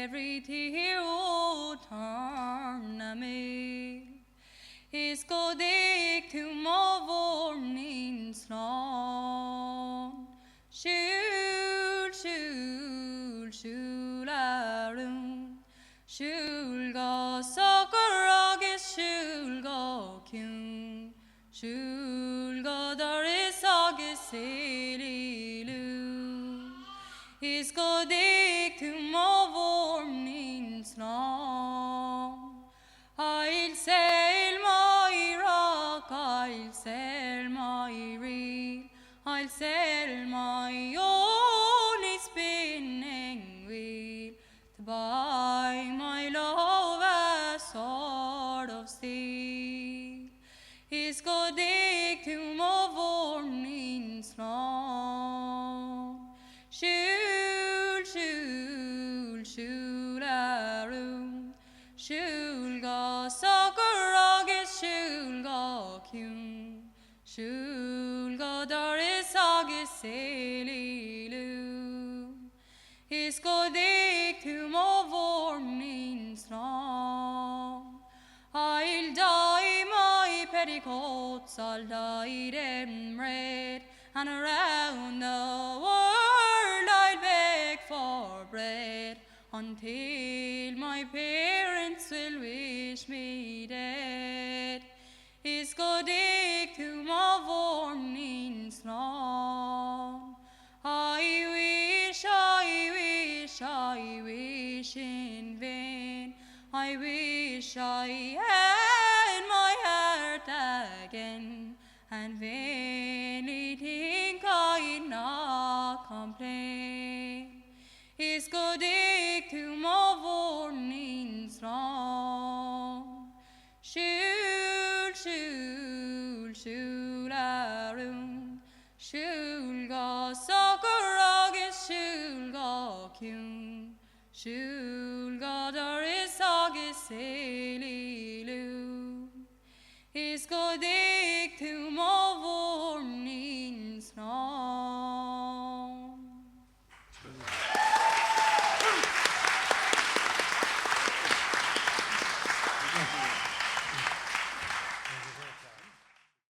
every tear o tarna me. Is go dig to my morning slon. Shul, shul, shul arun. Shul go socoragis, shul go kyun. Shul go daris agis elilu. Is go dig to my morning slon. I'll sail my rock, I'll sail my reel, I'll sail my only spinning wheel, to buy my love a sword of steel. Is go dig to my morning slon. Shul, shul, shul arun. Shul go socoragis, shul go kyun. Shul go daris agis elilu. Is go dig to my morning slon. I'll dye my petticoats, I'll dye them red, and around the world I'll beg for bread, until my parents will wish me dead. Is go dig to my morning slon. I wish in vain. I wish I had my heart again, and vainly think I'd not complain. Is go dig to my morning slon. Shul, shul, shul arun. Shul go socoragis, shul go kyun. Shul